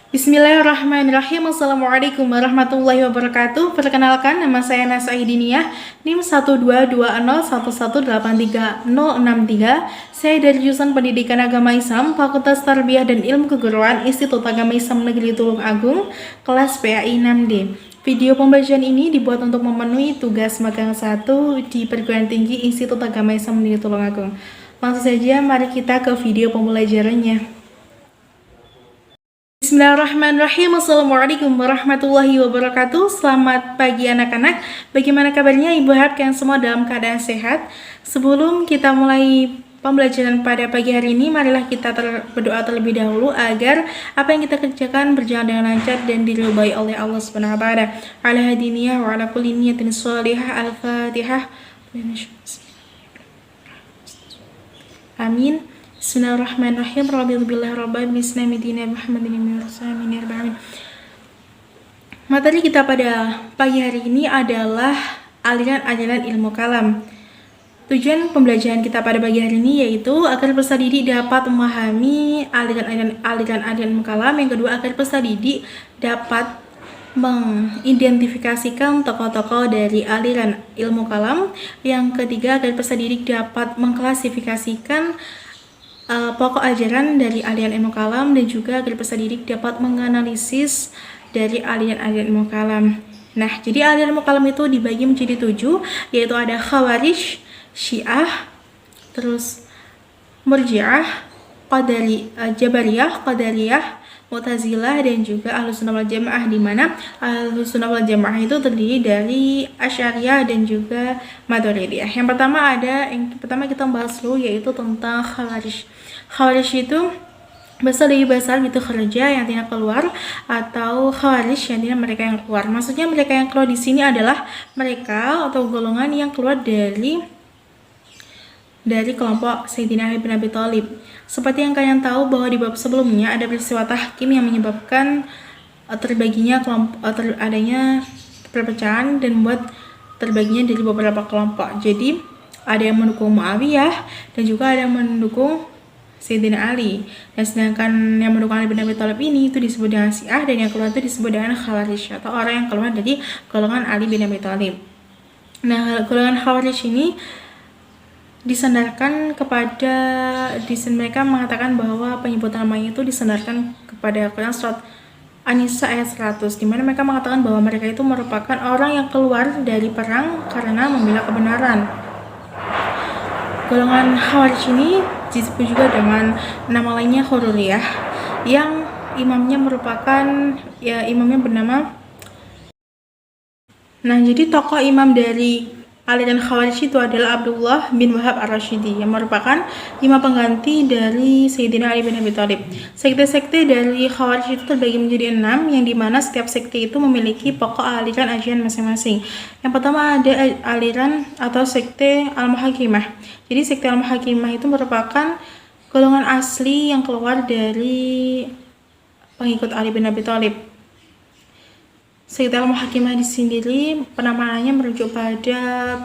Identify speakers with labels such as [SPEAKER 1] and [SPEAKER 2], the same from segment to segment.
[SPEAKER 1] Bismillahirrahmanirrahim. Assalamualaikum warahmatullahi wabarakatuh. Perkenalkan, nama saya Nasa Aidiniyah, NIM 12201183063. Saya dari jurusan Pendidikan Agama Islam, Fakultas Tarbiyah dan Ilmu Keguruan, Institut Agama Islam Negeri Tulung Agung, kelas PAI 6D. Video pembelajaran ini dibuat untuk memenuhi tugas magang 1 di Perguruan Tinggi Institut Agama Islam Negeri Tulung Agung. Langsung saja, mari kita ke video pembelajarannya. Bismillahirrahmanirrahim. Assalamualaikum warahmatullahi wabarakatuh. Selamat pagi anak-anak. Bagaimana kabarnya? Ibu harap kalian semua dalam keadaan sehat. Sebelum kita mulai pembelajaran pada pagi hari ini, marilah kita berdoa terlebih dahulu agar apa yang kita kerjakan berjalan dengan lancar dan diridhai oleh Allah Subhanahu wa taala. Ala hadiniyah wa ala kulli niyatin shalihah. Al-Fatihah. Amin. Bismillahirrahmanirrahim. Radhiyallahu rabbil islami dina Muhammadin rasulih. Materi kita pada pagi hari ini adalah aliran-aliran ilmu kalam. Tujuan pembelajaran kita pada pagi hari ini yaitu agar peserta didik dapat memahami aliran-aliran ilmu kalam. Yang kedua, agar peserta didik dapat mengidentifikasikan tokoh-tokoh dari aliran ilmu kalam. Yang ketiga, agar peserta didik dapat mengklasifikasikan pokok ajaran dari aliran ilmu kalam, dan juga agar peserta didik dapat menganalisis dari aliran-aliran ilmu kalam. Nah, jadi aliran ilmu kalam itu dibagi menjadi 7, yaitu ada Khawarij, Syiah, terus Murji'ah, Jabariyah, Qadariyah, Mu'tazilah, dan juga Ahlussunnah wal Jamaah, di mana Ahlussunnah wal Jamaah itu terdiri dari Asy'ariyah dan juga Maturidiyah. Yang pertama kita bahas dulu yaitu tentang Khawarij. Khawarij itu berasal dari bahasa Arab itu kharaja, yang artinya keluar, atau khawarij yang artinya mereka yang keluar. Maksudnya mereka yang keluar di sini adalah mereka atau golongan yang keluar dari kelompok Sayyidina Ali bin Abi Thalib. Seperti yang kalian tahu bahwa di bab sebelumnya ada peristiwa tahkim yang menyebabkan terbaginya adanya perpecahan dan membuat terbaginya dari beberapa kelompok. Jadi ada yang mendukung Muawiyah dan juga ada yang mendukung Sayyidina Ali. Dan sedangkan yang mendukung Ali bin Abi Thalib ini itu disebut dengan Syiah, dan yang keluar itu disebut dengan Khawarij, atau orang yang keluar dari golongan Ali bin Abi Thalib. Nah, golongan Khawarij ini disandarkan kepada mereka mengatakan bahwa penyebutan namanya itu disandarkan kepada Quran surat An-Nisa ayat 100, di mana mereka mengatakan bahwa mereka itu merupakan orang yang keluar dari perang karena membela kebenaran. Golongan Khawarij ini disebut juga dengan nama lainnya Hururiyah, yang imamnya bernama. Nah, jadi tokoh imam dari aliran Khawarij itu adalah Abdullah bin Wahab Ar-Rasyidi, yang merupakan imam pengganti dari Sayyidina Ali bin Abi Thalib. Sekte-sekte dari Khawarij itu terbagi menjadi 6, yang dimana setiap sekte itu memiliki pokok aliran ajaran masing-masing. Yang pertama ada aliran atau sekte Al-Muhakimah. Jadi sekte Al-Muhakimah itu merupakan golongan asli yang keluar dari pengikut Ali bin Abi Thalib. Sekte Al-Muhakimah di sendiri penamaannya merujuk pada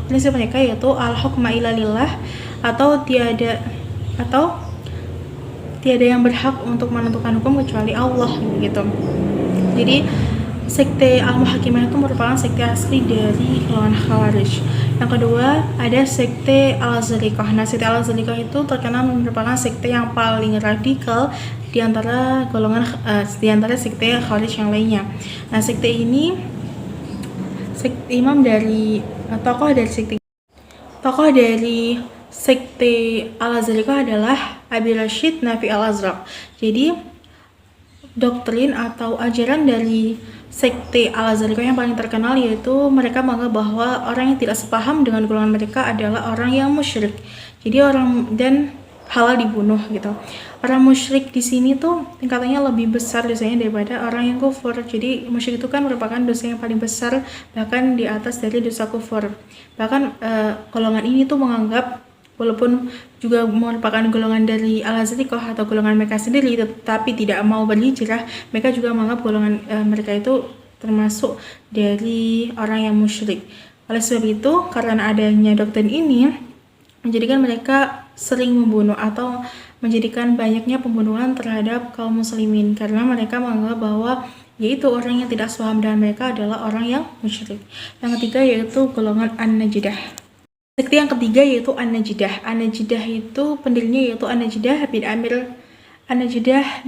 [SPEAKER 1] prinsip mereka, yaitu al-hukma illa lillah, atau tiada yang berhak untuk menentukan hukum kecuali Allah, gitu. Jadi sekte Al-Muhakimah itu merupakan sekte asli dari golongan Khawarij. Yang kedua ada sekte Al-Azaliqah. Nah, sekte Al-Azaliqah itu terkenal merupakan sekte yang paling radikal di antara sekte Khawarij yang lainnya. Nah, sekte ini tokoh dari sekte Al-Azaliqah adalah Abi Rashid Nafi Al-Azraq. Jadi doktrin atau ajaran dari sekte Al-Azaliqah yang paling terkenal yaitu mereka menganggap bahwa orang yang tidak sepaham dengan golongan mereka adalah orang yang musyrik. Jadi dan halal dibunuh, gitu. Orang musyrik di sini tuh tingkatannya lebih besar dosanya daripada orang yang kufur. Jadi musyrik itu kan merupakan dosa yang paling besar, bahkan di atas dari dosa kufur. Bahkan golongan ini tuh menganggap, walaupun juga merupakan golongan dari Al-Azaliqah atau golongan mereka sendiri, tetapi tidak mau berhijrah, mereka juga menganggap golongan mereka itu termasuk dari orang yang musyrik. Oleh sebab itu, karena adanya doktrin ini menjadikan mereka sering membunuh atau menjadikan banyaknya pembunuhan terhadap kaum muslimin karena mereka menganggap bahwa yaitu orang yang tidak sepaham dengan mereka adalah orang yang musyrik. Yang ketiga yaitu golongan An-Najdah. Sekte yang ketiga yaitu An-Najdah. An-Najdah itu pendirinya yaitu An-Najdah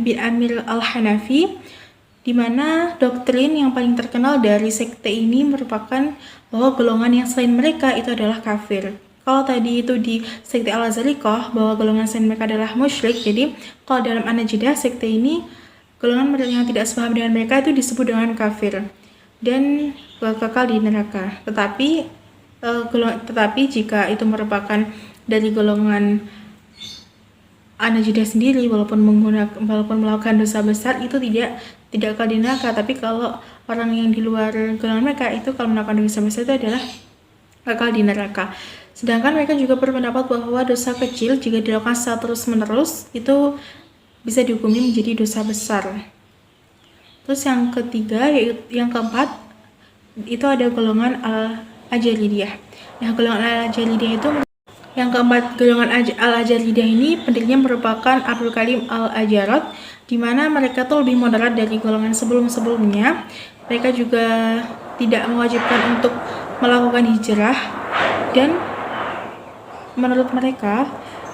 [SPEAKER 1] bin Amir Al-Hanafi, di mana doktrin yang paling terkenal dari sekte ini merupakan bahwa golongan yang selain mereka itu adalah kafir. Kalau tadi itu di sekte Al-Azhariyah bahwa golongan selain mereka adalah musyrik, jadi kalau dalam An-Najdah sekte ini golongan yang tidak sepaham dengan mereka itu disebut dengan kafir dan kekal di neraka. Tetapi jika itu merupakan dari golongan An-Najdah sendiri, walaupun melakukan dosa besar itu tidak kekal di neraka. Tapi kalau orang yang di luar golongan mereka itu kalau melakukan dosa besar itu adalah kekal di neraka. Sedangkan mereka juga berpendapat bahwa dosa kecil jika dilakukan secara terus-menerus itu bisa dihukumi menjadi dosa besar. Terus yang keempat itu ada golongan Al-Ajaridiyah. Nah, golongan Al-Ajaridiyah itu yang keempat, golongan Al-Ajaridiyah ini pendirinya merupakan Abdul Karim Al-Ajarad, di mana mereka tuh lebih moderat dari golongan sebelum-sebelumnya. Mereka juga tidak mewajibkan untuk melakukan hijrah, dan menurut mereka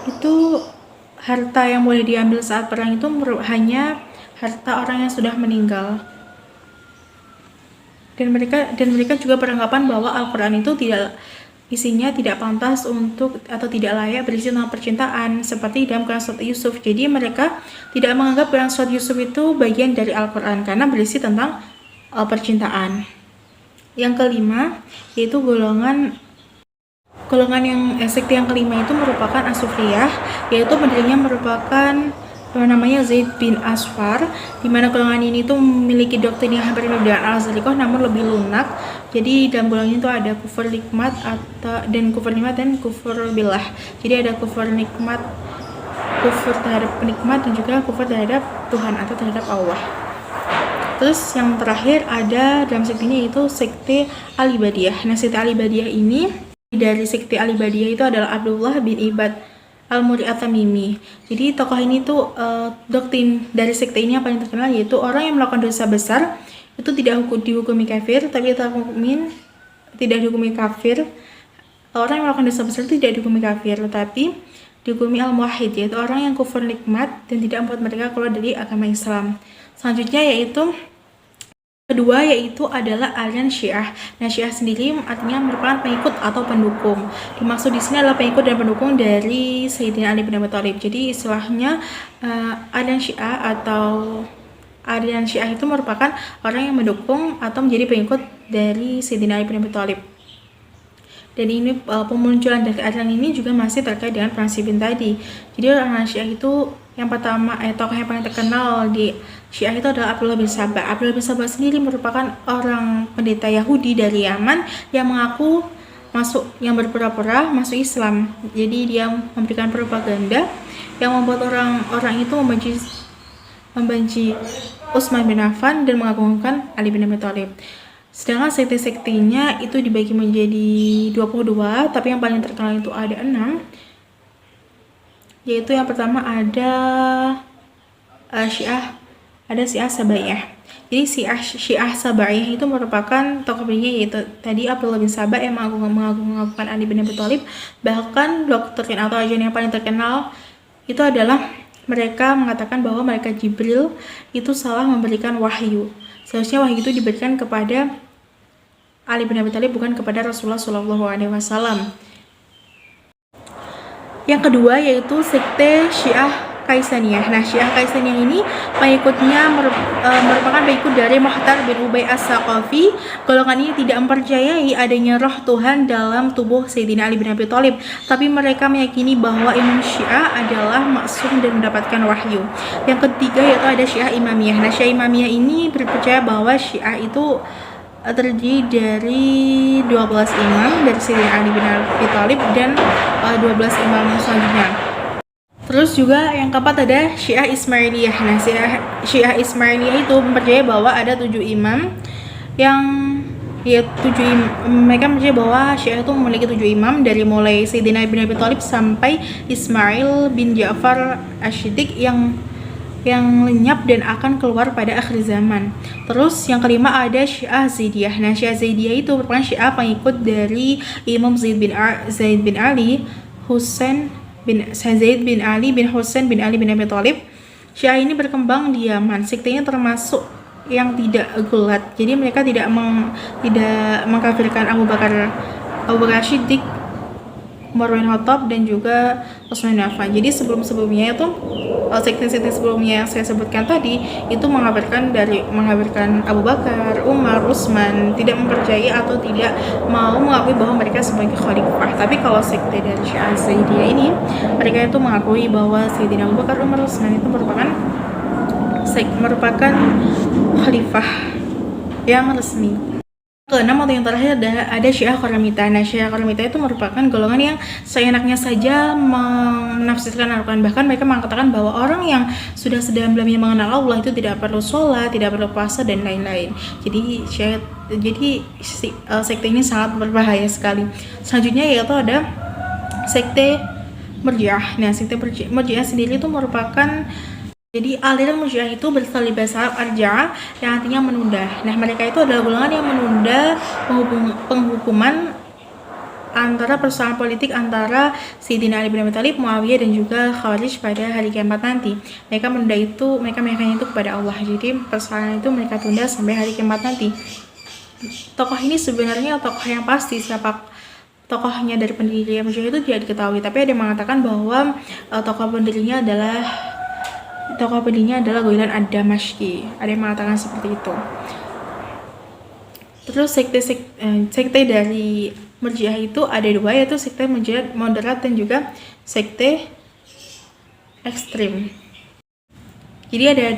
[SPEAKER 1] itu harta yang boleh diambil saat perang itu hanya harta orang yang sudah meninggal. Dan mereka juga beranggapan bahwa Al-Quran itu isinya tidak pantas untuk atau tidak layak berisi tentang percintaan seperti dalam Quran Surat Yusuf. Jadi mereka tidak menganggap Quran Surat Yusuf itu bagian dari Al-Quran karena berisi tentang percintaan. Yang kelima yaitu sekte yang kelima itu merupakan As-Sufiyah, yaitu pendirinya merupakan namanya Zaid bin Asfar, di mana golongan ini tuh memiliki doktrin yang hampir mirip dengan Al-Azhariyah namun lebih lunak. Jadi dalam golongan itu ada kufur nikmat dan kufur billah. Jadi ada kufur nikmat, kufur terhadap penikmat, dan juga kufur terhadap Tuhan atau terhadap Allah. Terus yang terakhir ada dalam sekte ini yaitu sekte Al-Ibadiyah. Nah, sekte Al-Ibadiyah ini dari sekte Al-Ibadiyah itu adalah Abdullah bin Ibad Al-Muri At-Tamimi. Jadi tokoh ini tuh doktrin dari sekte ini yang paling terkenal yaitu orang yang melakukan dosa besar itu tidak dihukumi kafir, tapi tidak dihukumi kafir. Orang yang melakukan dosa besar itu tidak dihukumi kafir, tapi dihukumi al-muwahhid, yaitu orang yang kufur nikmat dan tidak membuat mereka keluar dari agama Islam. Selanjutnya kedua yaitu adalah aliran Syiah. Nah, Syiah sendiri artinya merupakan pengikut atau pendukung. Dimaksud di sini adalah pengikut dan pendukung dari Sayyidina Ali bin Abi Thalib. Jadi istilahnya aliran Syiah itu merupakan orang yang mendukung atau menjadi pengikut dari Sayyidina Ali bin Abi Thalib. Dan ini pemunculan dari aliran ini juga masih terkait dengan Perang Siffin tadi. Jadi orang Syiah itu yang pertama, tokoh yang paling terkenal di Syiah itu adalah Abdullah bin Sabah. Abdullah bin Sabah sendiri merupakan orang pendeta Yahudi dari Yaman yang yang berpura-pura masuk Islam. Jadi dia memberikan propaganda yang membuat orang-orang itu membenci Utsman bin Affan dan mengagungkan Ali bin Abi Thalib. Sedangkan sekte-sektenya itu dibagi menjadi 22, tapi yang paling terkenal itu ada 6. Yaitu yang pertama ada Syiah Sabaiyah. Jadi Syiah Sabaiyah itu merupakan tokoh pendirinya yaitu tadi Abdullah bin Sabah yang mengagungkan Ali bin Abi Thalib. Bahkan doktrin atau ajaran yang paling terkenal itu adalah mereka mengatakan bahwa malaikat Jibril itu salah memberikan wahyu. Seharusnya wahyu itu diberikan kepada Ali bin Abi Thalib, bukan kepada Rasulullah SAW. Yang kedua yaitu sekte Syiah Kaisaniyah. Nah, Syiah Kaisaniyah ini pengikutnya merupakan pengikut dari Muhtar bin Ubay As-Saqafi. Golongan ini tidak mempercayai adanya roh Tuhan dalam tubuh Sayyidina Ali bin Abi Thalib, tapi mereka meyakini bahwa Imam Syiah adalah maksum dan mendapatkan wahyu. Yang ketiga yaitu ada Syiah Imamiyah. Nah, Syiah Imamiyah ini percaya bahwa Syiah itu terdiri dari 12 imam dari Sayyidina Ali bin Abi Thalib dan 12 imam selanjutnya. Terus juga yang keempat ada Syiah Ismailiyah. Nah, Syiah Ismailiyah itu mempercayai bahwa ada 7 imam yang Ya, mereka percaya bahwa Syiah itu memiliki 7 imam, dari mulai Sayyidina bin Abi Thalib sampai Ismail bin Ja'far Asy-Shiddiq yang lenyap dan akan keluar pada akhir zaman. Terus yang kelima ada Syiah Zaidiyah. Nah, Syiah Zaidiyah itu merupakan Syiah pengikut dari Imam Zaid bin Ali bin Husain bin Ali bin Abi Thalib. Syiah ini berkembang di Yaman. Sektenya termasuk yang tidak gulat. Jadi mereka tidak mengkafirkan Abu Bakar Siddiq, Umar bin Khattab, dan juga Utsman bin Affan. Jadi sebelumnya itu sekte-sekte sebelumnya yang saya sebutkan tadi itu mengkafirkan Abu Bakar, Umar, Utsman, tidak mempercayai atau tidak mau mengakui bahwa mereka sebagai khalifah. Tapi kalau sekte dari Syiah Zaidiyah ini, mereka itu mengakui bahwa Sayyidina Abu Bakar, Umar, Utsman itu merupakan khalifah yang resmi. Keenam atau yang terakhir ada Syiah Qaramita. Nah, Syiah Qaramita itu merupakan golongan yang seenaknya saja menafsirkan Al-Quran. Bahkan mereka mengatakan bahwa orang yang sudah sedalam-dalamnya mengenal Allah itu tidak perlu sholat, tidak perlu puasa, dan lain-lain. Jadi sekte ini sangat berbahaya sekali. Selanjutnya yaitu ada sekte Murji'ah. Nah, sekte Murji'ah sendiri itu merupakan aliran Murji'ah itu berasal dari bahasa Arab arja, yang artinya menunda. Nah, mereka itu adalah golongan yang menunda penghukuman antara persoalan politik antara Sayyidina Ali bin Abi Thalib, Muawiyah, dan juga Khawarij pada hari kiamat nanti. Mereka menundanya itu kepada Allah. Jadi persoalan itu mereka tunda sampai hari kiamat nanti. Tokoh ini sebenarnya tokoh yang pasti siapa tokohnya dari pendiri Murji'ah itu tidak diketahui, tapi ada yang mengatakan bahwa tokoh pendirinya adalah Ghailan ad-Damashqi. Ada yang mengatakan seperti itu. Terus sekte dari Murji'ah itu ada dua, yaitu sekte moderat dan juga sekte ekstrim. Jadi ada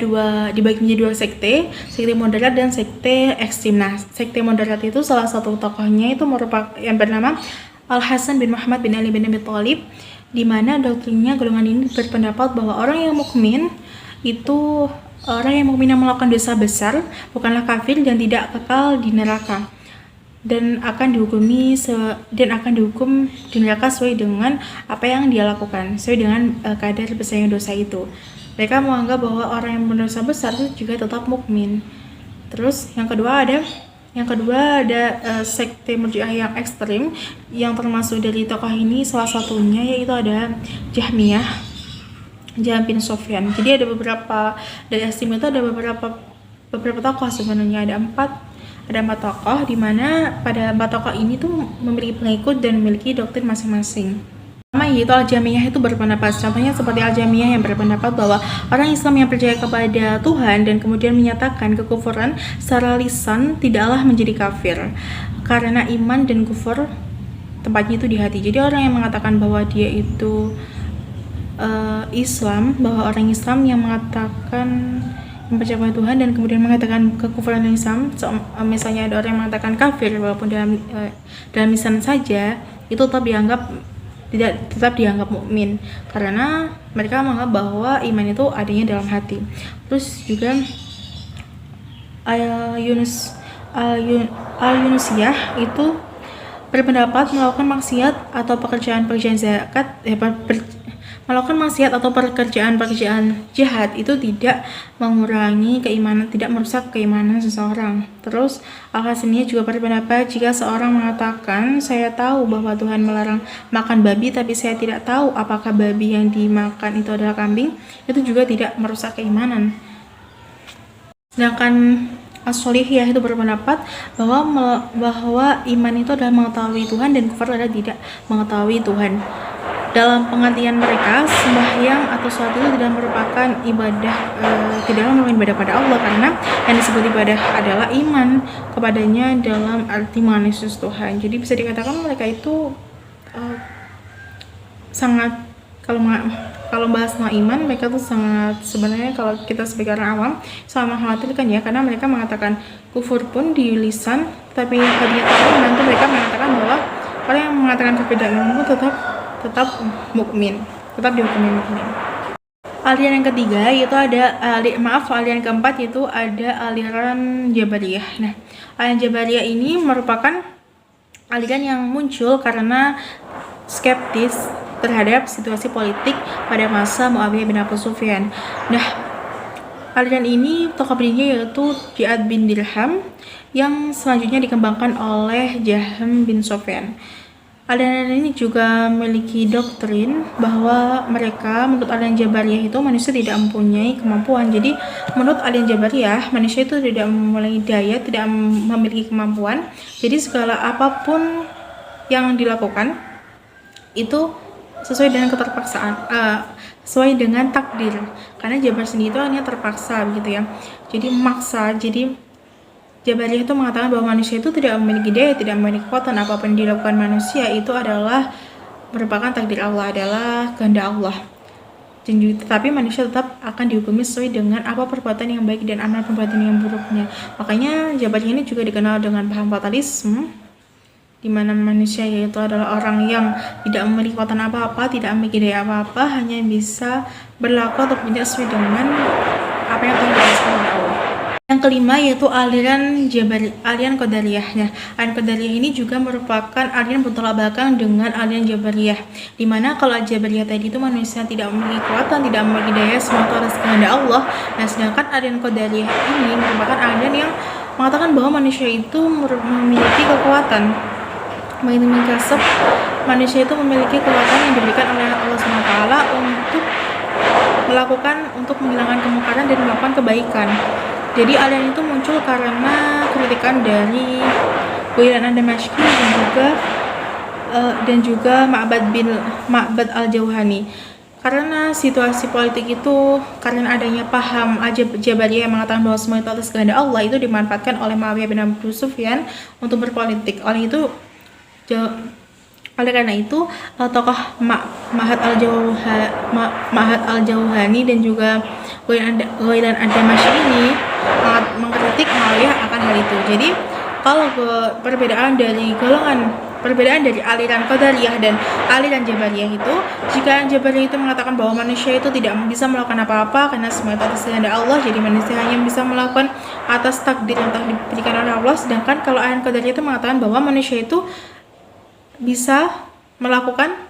[SPEAKER 1] dibagi menjadi dua sekte moderat dan sekte ekstrim. Nah, sekte moderat itu salah satu tokohnya itu merupakan yang bernama Al-Hasan bin Muhammad bin Ali bin Abi Thalib, di mana doktrinnya golongan ini berpendapat bahwa orang yang mukmin yang melakukan dosa besar bukanlah kafir dan tidak kekal di neraka, dan akan dihukum di neraka sesuai dengan apa yang dia lakukan, sesuai dengan kadar besarnya dosa itu. Mereka menganggap bahwa orang yang berdosa besar itu juga tetap mukmin. Terus yang kedua ada sekte Murji'ah yang ekstrim, yang termasuk dari tokoh ini salah satunya yaitu ada Jahm bin Sufyan. Jadi ada beberapa dari ekstrim itu, ada beberapa tokoh sebenarnya, ada empat tokoh, di mana pada 4 tokoh ini tuh memiliki pengikut dan memiliki doktrin masing-masing. Pertama yaitu Al-Jahmiyah itu berpendapat, contohnya seperti Al-Jahmiyah yang berpendapat bahwa orang Islam yang percaya kepada Tuhan dan kemudian menyatakan kekufuran secara lisan tidaklah menjadi kafir, karena iman dan kufur tempatnya itu di hati. Jadi orang yang mengatakan bahwa dia itu Islam, bahwa orang Islam yang mengatakan mempercaya kepada Tuhan dan kemudian mengatakan kekufuran Islam, misalnya ada orang yang mengatakan kafir walaupun dalam lisan saja, itu tetap dianggap mukmin, karena mereka menganggap bahwa iman itu adanya dalam hati. Terus juga Al-Yunusiyah itu berpendapat melakukan maksiat atau pekerjaan jahat itu tidak mengurangi keimanan, tidak merusak keimanan seseorang. Terus Al-Hasaniyah juga berpendapat jika seorang mengatakan saya tahu bahwa Tuhan melarang makan babi, tapi saya tidak tahu apakah babi yang dimakan itu adalah kambing, itu juga tidak merusak keimanan. Sedangkan As-Solihiyah itu berpendapat bahwa iman itu adalah mengetahui Tuhan dan kufur adalah tidak mengetahui Tuhan. Dalam pengertian mereka, sembahyang atau sholat itu tidak merupakan ibadah, tidaklah merupakan ibadah pada Allah, karena yang disebut ibadah adalah iman kepadanya dalam arti mengenai Tuhan. Jadi bisa dikatakan mereka itu sangat, kalau bahas tentang iman, mereka tuh sangat, sebenarnya kalau kita sebagai orang awam sangat mengkhawatirkan ya, karena mereka mengatakan kufur pun di lisan, tapi hatinya nanti mereka mengatakan bahwa orang yang mengatakan kafir dan iman pun tetap mukmin, tetap dihukumi mukmin. Aliran yang ketiga yaitu aliran keempat yaitu ada aliran Jabariyah. Nah, aliran Jabariyah ini merupakan aliran yang muncul karena skeptis terhadap situasi politik pada masa Muawiyah bin Abu Sufyan. Nah, aliran ini tokoh pendirinya yaitu Ja'ad bin Dirham yang selanjutnya dikembangkan oleh Jahm bin Sufyan. Aliran ini juga memiliki doktrin bahwa menurut aliran Jabariyah itu manusia tidak mempunyai kemampuan. Jadi menurut aliran Jabariyah manusia itu tidak memiliki daya, tidak memiliki kemampuan. Jadi segala apapun yang dilakukan itu sesuai dengan keterpaksaan, sesuai dengan takdir. Karena Jabar sendiri itu hanya terpaksa begitu ya. Jadi memaksa. Jadi Jabariyah itu mengatakan bahwa manusia itu tidak memiliki daya, tidak memiliki kekuatan. Apapun yang dilakukan manusia itu adalah merupakan takdir Allah, adalah kehendak Allah. Tetapi manusia tetap akan dihukumi sesuai dengan apa perbuatan yang baik dan amal perbuatan yang buruknya. Makanya Jabariyah ini juga dikenal dengan paham fatalisme, di mana manusia yaitu adalah orang yang tidak memiliki kekuatan apa-apa, tidak memiliki daya apa-apa, hanya bisa berlaku atau bertindak sesuai dengan apa yang telah dijelaskan oleh Allah. Yang kelima yaitu aliran Qadariyah. Nah, aliran Qadariyah ini juga merupakan aliran bertolak belakang dengan aliran Jabariyah. Dimana kalau Jabariyah tadi itu manusia tidak memiliki kekuatan, tidak memiliki daya, semua itu atas kehendak Allah. Nah, sedangkan aliran Qadariyah ini merupakan aliran yang mengatakan bahwa manusia itu memiliki kekuatan. Memiliki kasab, manusia itu memiliki kekuatan yang diberikan oleh Allah SWT untuk menghilangkan kemungkaran dan melakukan kebaikan. Jadi aliran itu muncul karena kritikan dari Ghailan ad-Damashqi dan juga Ma'bad al-Jauhani. Karena situasi politik itu, karena adanya paham Jabariyah yang mengatakan bahwa semua itu atas kehendak Allah, itu dimanfaatkan oleh Muawiyah bin Abu Sufyan untuk berpolitik. Oleh karena itu, tokoh Ma'had al-Jauhani dan juga Ghailan ad-Damashqi ini mengkritik Muawiyah akan hal itu. Jadi kalau perbedaan dari aliran Qadariyah dan aliran Jabariyah itu, jika Jabariyah itu mengatakan bahwa manusia itu tidak bisa melakukan apa-apa karena semua itu atas kehendak Allah, jadi manusia hanya bisa melakukan atas takdir yang telah diberikan oleh Allah. Sedangkan kalau aliran Qadariyah itu mengatakan bahwa manusia itu bisa melakukan,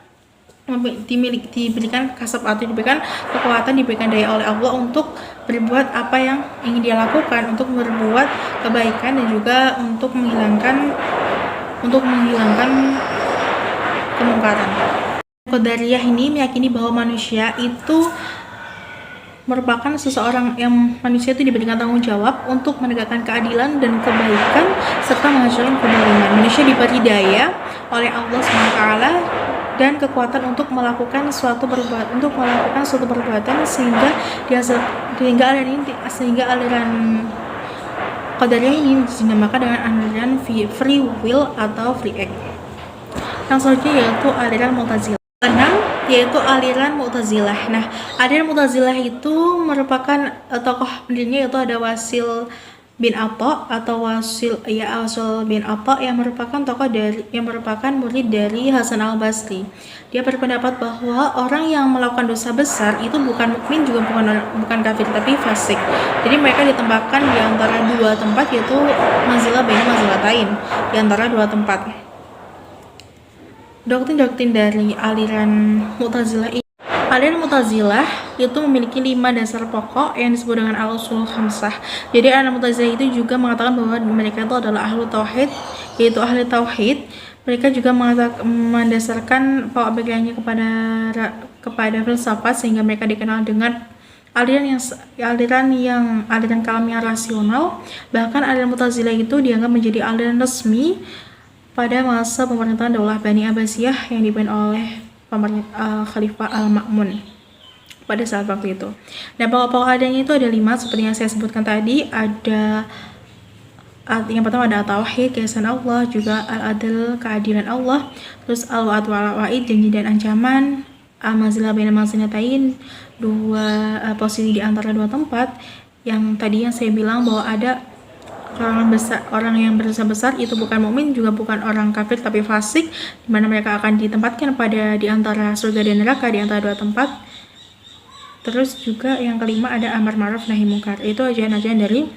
[SPEAKER 1] diberikan kasab atau diberikan kekuatan, diberikan daya oleh Allah untuk berbuat apa yang ingin dia lakukan, untuk berbuat kebaikan dan juga untuk menghilangkan kemungkaran. Qadariyah ini meyakini bahwa manusia itu merupakan seseorang yang manusia itu diberikan tanggung jawab untuk menegakkan keadilan dan kebaikan serta menghancurkan kezaliman. Manusia diberi daya oleh Allah SWT dan kekuatan untuk melakukan suatu perbuatan sehingga aliran Qadariyah ini dinamakan dengan aliran free will atau free act. Yang selanjutnya yaitu aliran Mu'tazilah. Yaitu aliran Mu'tazilah. Nah, aliran Mu'tazilah itu merupakan tokoh pendirinya yaitu ada Wasil bin Atha bin Atha yang merupakan murid dari Hasan al-Basri. Dia berpendapat bahwa orang yang melakukan dosa besar itu bukan mukmin juga bukan kafir tapi fasik. Jadi mereka ditempatkan di antara dua tempat yaitu manzilah baina manzilatain, di antara dua tempat. Doktrin dari aliran Mu'tazilah itu memiliki 5 dasar pokok yang disebut dengan al-usul khamsah. Jadi aliran Mu'tazilah itu juga mengatakan bahwa mereka itu adalah ahlu tauhid, yaitu ahli tauhid. Mereka juga mendasarkan pemikirannya kepada filsafat sehingga mereka dikenal dengan aliran kalam yang rasional. Bahkan aliran Mu'tazilah itu dianggap menjadi aliran resmi pada masa pemerintahan Daulah Bani Abbasiyah yang dipimpin oleh Khalifah Al-Ma'mun pada saat waktu itu. Nah, pokok-pokok adanya itu ada 5 seperti yang saya sebutkan tadi. Yang pertama ada Tauhid, keesaan Allah, juga Al-Adl, keadilan Allah, terus Al-Wa'd wal-Wa'id, janji dan ancaman, Al-Manzilah baina manzilatain, posisi di antara dua tempat. Yang tadi yang saya bilang bahwa ada orang yang berdosa besar itu bukan mukmin juga bukan orang kafir tapi fasik, di mana mereka akan ditempatkan di antara surga dan neraka, di antara dua tempat. Terus juga yang kelima ada amar ma'ruf nahi munkar. Itu ajaran-ajaran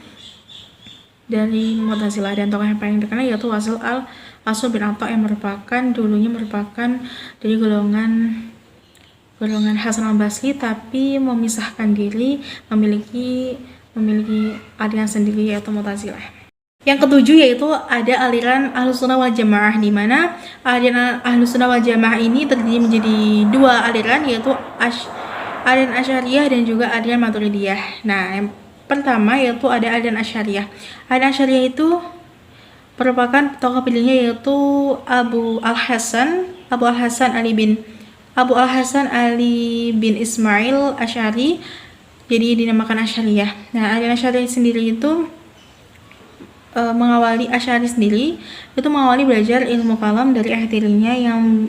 [SPEAKER 1] dari Mu'tazilah, dan tokoh yang paling terkenal yaitu Wasil bin Atha yang dulunya merupakan dari golongan Hasan al-Basri, tapi memisahkan diri, memiliki aliran sendiri yaitu Mu'tazilah. Yang ketujuh yaitu ada aliran Ahlussunnah wal Jamaah, di mana aliran Ahlussunnah wal Jamaah ini terdiri menjadi dua aliran, yaitu aliran Asy'ariyah dan juga aliran Maturidiyah. Nah, yang pertama yaitu ada aliran Asy'ariyah. Aliran Asy'ariyah itu merupakan tokoh pilihnya yaitu Abu Al-Hasan Ali bin Ismail Asy'ari, jadi dinamakan Asy'ariyah. Nah, aliran Asy'ariyah sendiri itu mengawali belajar ilmu kalam dari ayah tirinya yang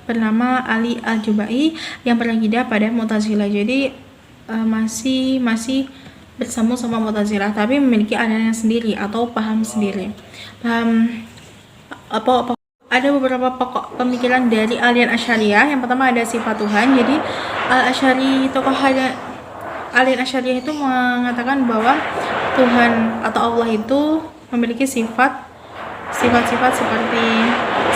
[SPEAKER 1] bernama Ali Al-Jubai yang berakidah pada Mu'tazilah. Jadi masih bersama sama Mu'tazilah, tapi memiliki aliran sendiri atau paham sendiri. Ada beberapa pokok pemikiran dari aliran Asy'ariyah. Yang pertama ada sifat Tuhan. Jadi aliran Asy'ariyah itu mengatakan bahwa Tuhan atau Allah itu memiliki sifat-sifat seperti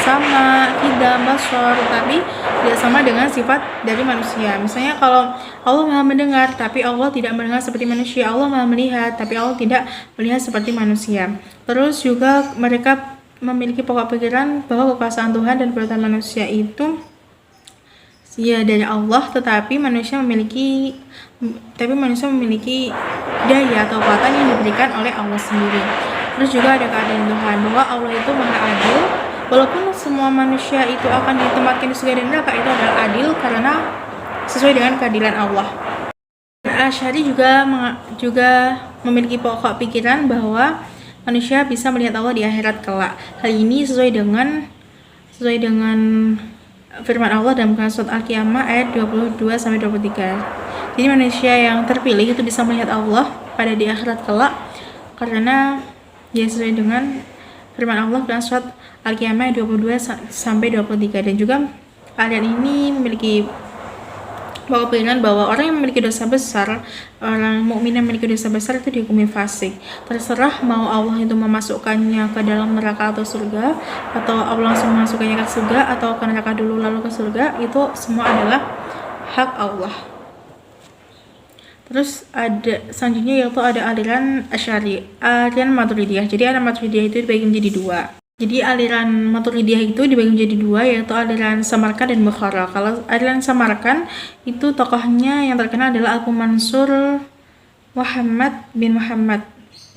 [SPEAKER 1] sama, qidam, basar, tapi tidak sama dengan sifat dari manusia. Misalnya kalau Allah Maha mendengar, tapi Allah tidak mendengar seperti manusia. Allah Maha melihat, tapi Allah tidak melihat seperti manusia. Terus juga mereka memiliki pokok pikiran bahwa kekuasaan Tuhan dan perbuatan manusia itu dari Allah, tetapi manusia memiliki daya atau kekuatan yang diberikan oleh Allah sendiri. Terus juga ada keadilan Tuhan, bahwa Allah itu Maha Adil. Walaupun semua manusia itu akan ditempatkan di surga dan neraka, itu adalah adil karena sesuai dengan keadilan Allah. Asy'ari juga memiliki pokok pikiran bahwa manusia bisa melihat Allah di akhirat kelak. Hal ini sesuai dengan firman Allah dalam surat Al-Qiyamah ayat 22-23. Jadi manusia yang terpilih itu bisa melihat Allah pada di akhirat kelak karena dia sesuai dengan firman Allah dalam surat Al-Qiyamah ayat 22-23. Dan juga aliran ini memiliki pokok pikiran bahwa orang yang memiliki dosa besar, orang mukmin yang memiliki dosa besar itu dihukumi fasik. Terserah mau Allah itu memasukkannya ke dalam neraka atau surga, atau Allah langsung memasukkannya ke surga atau ke neraka dulu lalu ke surga, itu semua adalah hak Allah. Terus selanjutnya yaitu ada aliran Maturidiyah. Jadi aliran Maturidiyah itu dibagi menjadi dua. Jadi aliran Maturidiyah itu dibagi menjadi dua, yaitu aliran Samarkand dan Bukhara. Kalau aliran Samarkand itu tokohnya yang terkenal adalah Abu Mansur Muhammad bin Muhammad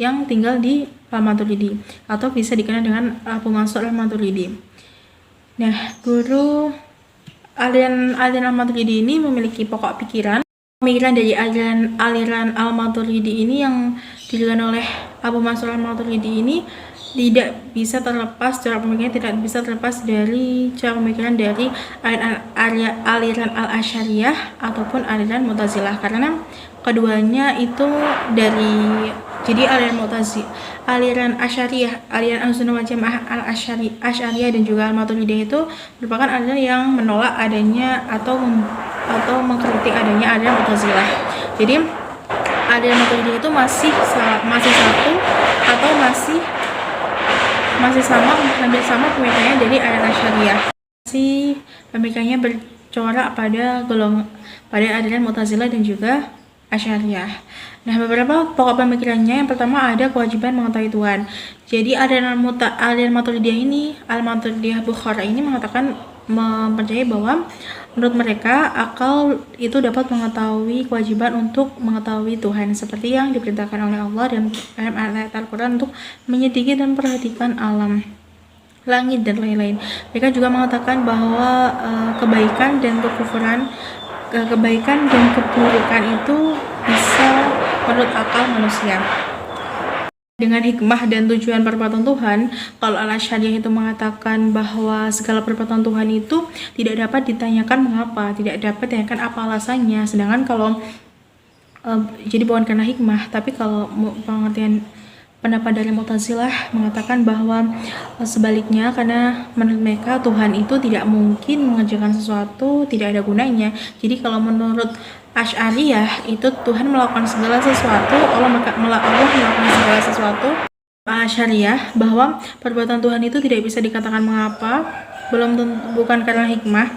[SPEAKER 1] yang tinggal di Al-Maturidi, atau bisa dikenal dengan Abu Mansur Al-Maturidi. Nah, guru aliran Al-Maturidi ini memiliki pokok pikiran dari aliran Al-Maturidi ini yang didirikan oleh Abu Mansur Al-Maturidi ini tidak bisa terlepas dari cara pemikiran dari aliran Al-Asy'ariyah ataupun aliran Mu'tazilah, karena keduanya itu jadi aliran Asy'ariyah, aliran Ahlussunnah wal Jamaah Asy'ariyah dan juga Al-Maturidiyah itu merupakan aliran yang menolak adanya atau mengkritik adanya aliran Mu'tazilah. Jadi aliran Maturidiyah itu masih satu atau masih hampir sama pemikirannya dari aliran Asy'ariyah. Masih pemikirannya bercorak pada aliran Mu'tazilah dan juga Asy'ariyah. Nah, beberapa pokok pemikirannya, yang pertama ada kewajiban mengetahui Tuhan. Jadi aliran Maturidiyah ini, Al-Maturidiyah Bukhara ini mempercayai bahwa menurut mereka akal itu dapat mengetahui kewajiban untuk mengetahui Tuhan, seperti yang diperintahkan oleh Allah dalam ayat Al-Quran untuk menyelidiki dan memperhatikan alam langit dan lain-lain. Mereka juga mengatakan bahwa kebaikan dan keburukan itu bisa menurut akal manusia. Dengan hikmah dan tujuan perbuatan Tuhan, kalau Al-Asy'ariyah itu mengatakan bahwa segala perbuatan Tuhan itu tidak dapat ditanyakan mengapa, tidak dapat ditanyakan apa alasannya. Sedangkan kalau jadi bukan karena hikmah, tapi kalau pengertian pendapat dari Mu'tazilah mengatakan bahwa sebaliknya, karena menurut mereka Tuhan itu tidak mungkin mengerjakan sesuatu tidak ada gunanya. Jadi kalau menurut Asy'ariyah itu Tuhan melakukan segala sesuatu, Allah melakukan segala sesuatu. Asy'ariyah bahwa perbuatan Tuhan itu tidak bisa dikatakan mengapa, bukan karena hikmah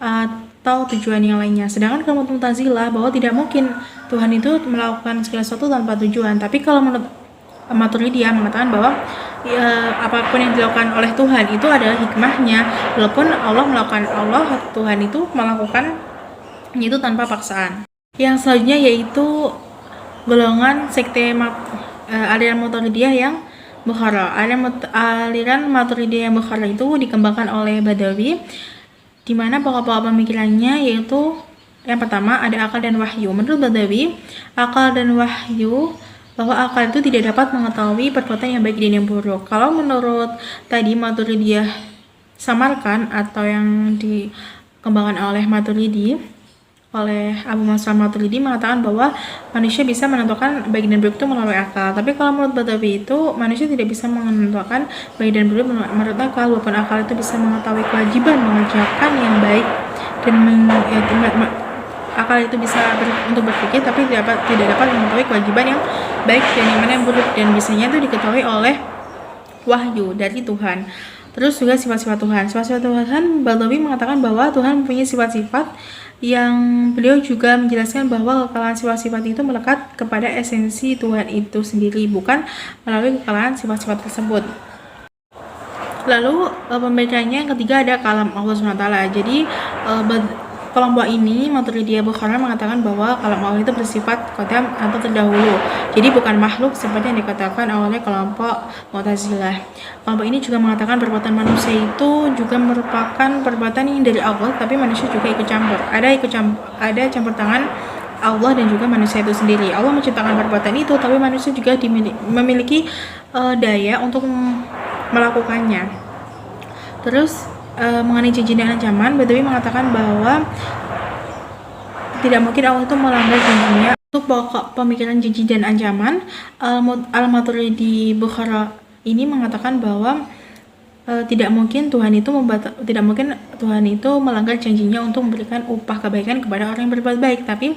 [SPEAKER 1] atau tujuan yang lainnya. Sedangkan kalau Mu'tazilah bahwa tidak mungkin Tuhan itu melakukan segala sesuatu tanpa tujuan. Tapi kalau menurut Maturidiyah mengatakan bahwa apapun yang dilakukan oleh Tuhan itu adalah hikmahnya, walaupun Tuhan itu melakukan itu tanpa paksaan. Yang selanjutnya yaitu golongan sekte aliran Maturidiyah yang Bukhara. Aliran Maturidiyah yang Bukhara itu dikembangkan oleh Badawi, di mana pokok-pokok pemikirannya yaitu yang pertama ada akal dan wahyu. Menurut Badawi, akal dan wahyu, bahwa akal itu tidak dapat mengetahui perbuatan yang baik dan yang buruk. Kalau menurut tadi Maturidiyah Samarkand atau yang dikembangkan oleh Abu Mansur Maturidi mengatakan bahwa manusia bisa menentukan baik dan buruk itu melalui akal. Tapi kalau menurut Badawi itu manusia tidak bisa menentukan baik dan buruk menurut akal, walaupun akal itu bisa mengetahui kewajiban mengerjakan yang baik dan akal itu bisa untuk berpikir, tapi tidak dapat mengetahui kewajiban yang baik dan yang mana yang buruk, dan biasanya itu diketahui oleh wahyu dari Tuhan. Terus juga sifat-sifat Tuhan. Sifat-sifat Tuhan, Badawi mengatakan bahwa Tuhan mempunyai sifat-sifat yang beliau juga menjelaskan bahwa kekalahan sifat-sifat itu melekat kepada esensi Tuhan itu sendiri, bukan melalui kekalahan sifat-sifat tersebut. Lalu pembacanya yang ketiga ada kalam Allah SWT. Jadi kelompok ini Maturidiyah Bukhara mengatakan bahwa kalam Allah itu bersifat qadam atau terdahulu, jadi bukan makhluk seperti yang dikatakan oleh kelompok Mu'tazilah. Kelompok ini juga mengatakan perbuatan manusia itu juga merupakan perbuatan yang dari Allah, tapi manusia juga ikut campur. Ada campur tangan Allah dan juga manusia itu sendiri. Allah menciptakan perbuatan itu, tapi manusia juga memiliki daya untuk melakukannya. Terus mengenai janji dan ancaman, Badawi mengatakan bahwa tidak mungkin Allah itu melanggar janjinya. Untuk pokok pemikiran janji dan ancaman, Al-Maturidi Bukhara ini mengatakan bahwa tidak mungkin Tuhan itu melanggar janjinya untuk memberikan upah kebaikan kepada orang yang berbuat baik, tapi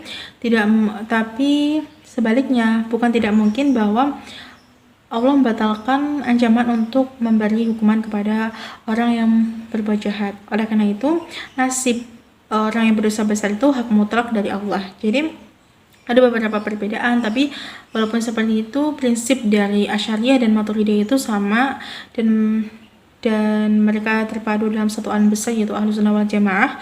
[SPEAKER 1] sebaliknya, bukan tidak mungkin bahwa Allah membatalkan ancaman untuk memberi hukuman kepada orang yang berbuat jahat. Oleh karena itu, nasib orang yang berdosa besar itu hak mutlak dari Allah. Jadi ada beberapa perbedaan, tapi walaupun seperti itu, prinsip dari Asy'ariyah dan Maturidiyah itu sama, dan mereka terpadu dalam satu aliran besar yaitu Ahlussunnah wal Jamaah.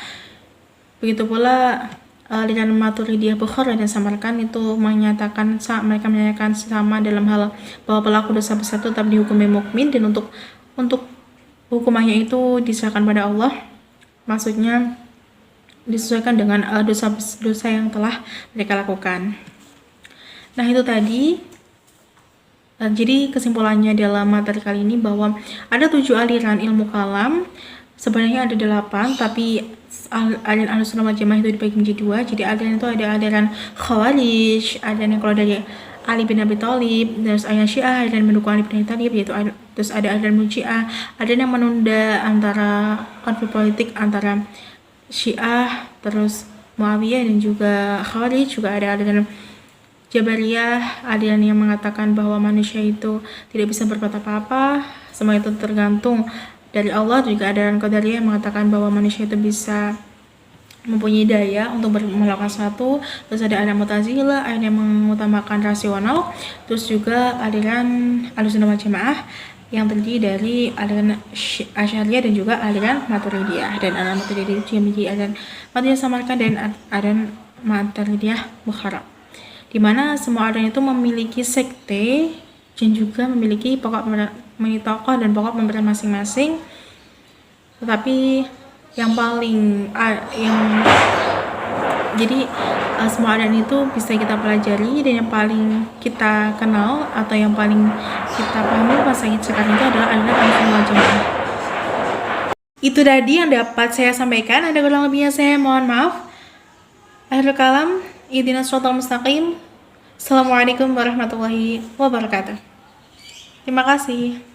[SPEAKER 1] Begitu pula aliran Maturidiyah Bukhara dan Samarkand itu mereka menyatakan sama dalam hal bahwa pelaku dosa besar itu tetap dihukumi mukmin, dan untuk hukumannya itu diserahkan pada Allah, maksudnya disesuaikan dengan dosa yang telah mereka lakukan. Nah, itu tadi. Jadi kesimpulannya dalam materi kali ini bahwa ada 7 aliran ilmu kalam. Sebenarnya ada 8, tapi aliran Ahlussunnah wal Jamaah itu dibagi menjadi 2. Jadi aliran itu ada aliran Khawarij, aliran yang kalau dari Ali bin Abi Thalib, terus aliran Syiah, aliran mendukung Ali bin Abi Thalib, terus ada aliran Murji'ah, aliran yang menunda antara konflik politik antara Syiah, terus Muawiyah dan juga Khawarij. Juga ada aliran Jabariyah, aliran yang mengatakan bahwa manusia itu tidak bisa berbuat apa-apa, semua itu tergantung dari Allah. Juga ada aliran Qadariyah yang mengatakan bahwa manusia itu bisa mempunyai daya untuk melakukan sesuatu. Terus ada aliran Mu'tazilah, aliran yang mengutamakan rasional. Terus juga aliran Ahlussunnah wal Jamaah yang terdiri dari aliran Asy'ariyah dan juga aliran Maturidiyah. Dan aliran Maturidiyah itu memiliki aliran Maturidiyah Samarkand dan aliran Maturidiyah Bukhara, di mana semua aliran itu memiliki sekte dan juga memiliki tokoh dan pokok pemikiran masing-masing. Tetapi semua aliran itu bisa kita pelajari, dan yang paling kita kenal atau yang paling kita pahami pas sekarang itu adalah aliran Ahlussunnah wal Jamaah. Itu tadi yang dapat saya sampaikan. Ada kurang lebihnya saya mohon maaf. Akhirul kalam, ihdinas siratal mustaqim. Assalamualaikum warahmatullahi wabarakatuh. Terima kasih.